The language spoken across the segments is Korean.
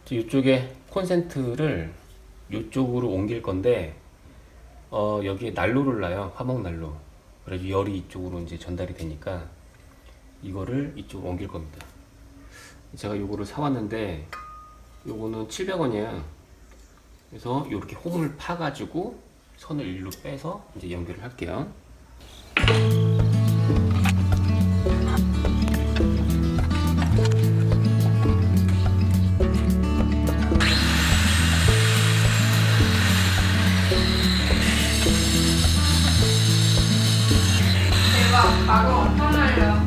이쪽에 콘센트를 이쪽으로 옮길 건데 여기에 난로를 놔요. 화목 난로. 그래서 열이 이쪽으로 이제 전달이 되니까 이거를 이쪽으로 옮길 겁니다. 제가 요거를 사왔는데 요거는 700원이에요. 그래서 이렇게 홈을 파가지고 선을 일로 빼서 이제 연결을 할게요. 대박, 가루 엄청 날려.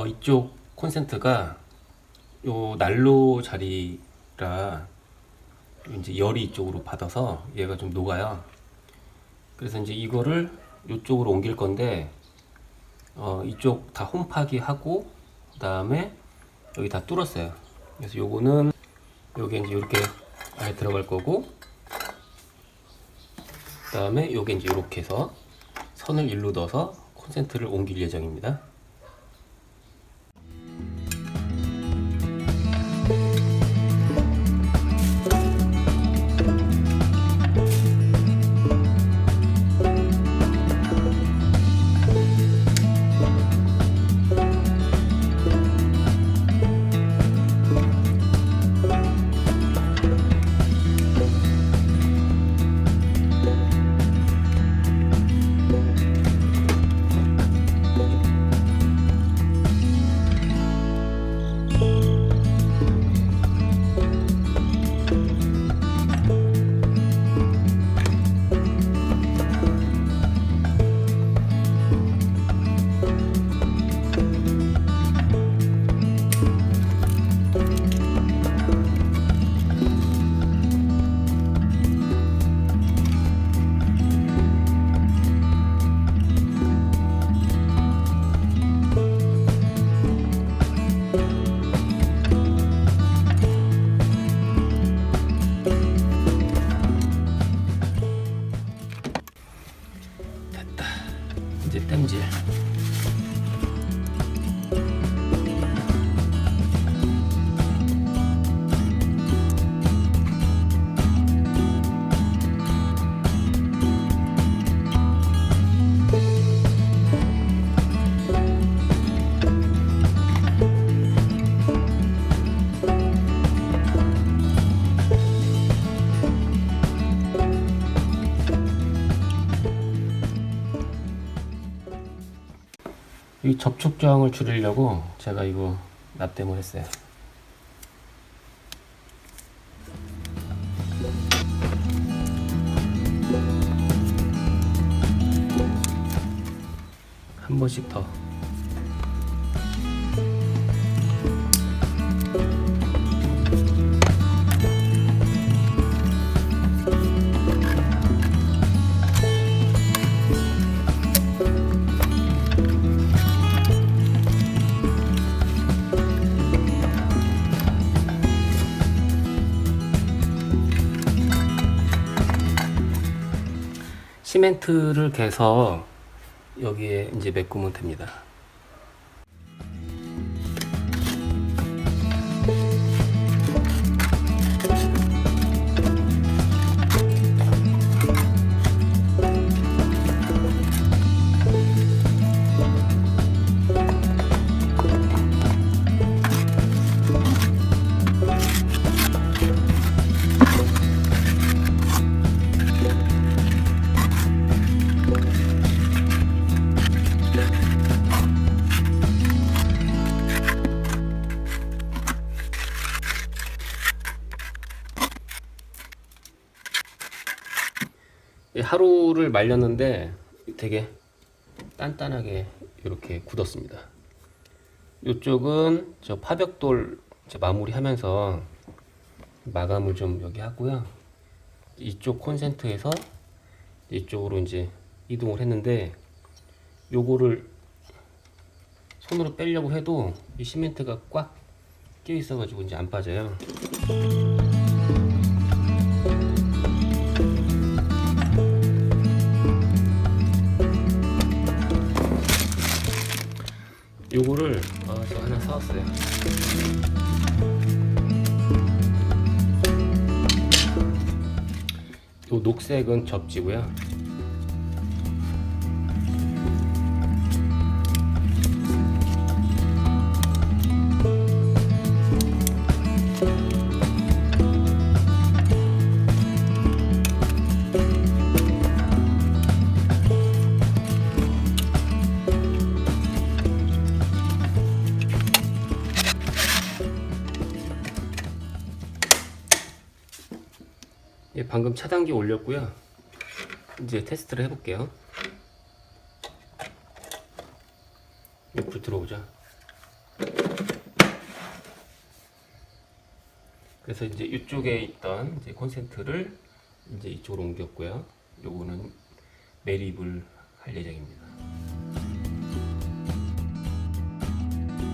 이쪽 콘센트가 요 난로 자리라 이제 열이 이쪽으로 받아서 얘가 좀 녹아요. 그래서 이제 이거를 이쪽으로 옮길 건데 이쪽 다 홈파기 하고 그 다음에 여기 다 뚫었어요. 그래서 요거는 여기 이제 이렇게 안에 들어갈 거고 그 다음에 요게 이제 이렇게 해서 선을 일로 넣어서 콘센트를 옮길 예정입니다. 이제 땜질. 이 접촉 저항을 줄이려고 제가 이거 납땜을 했어요. 한 번씩 더. 시멘트를 개서 여기에 이제 메꾸면 됩니다. 하루를 말렸는데 되게 단단하게 이렇게 굳었습니다. 이쪽은 저 파벽돌 마무리하면서 마감을 좀 여기 하고요. 이쪽 콘센트에서 이쪽으로 이제 이동을 했는데 요거를 손으로 빼려고 해도 이 시멘트가 꽉 끼어 있어 가지고 이제 안 빠져요. 요거를 저 하나 사왔어요. 요 녹색은 접지고요. 예, 방금 차단기 올렸고요. 이제 테스트를 해볼게요. 불 들어오죠. 그래서 이제 이쪽에 있던 이제 콘센트를 이제 이쪽으로 옮겼고요. 요거는 매립을 할 예정입니다.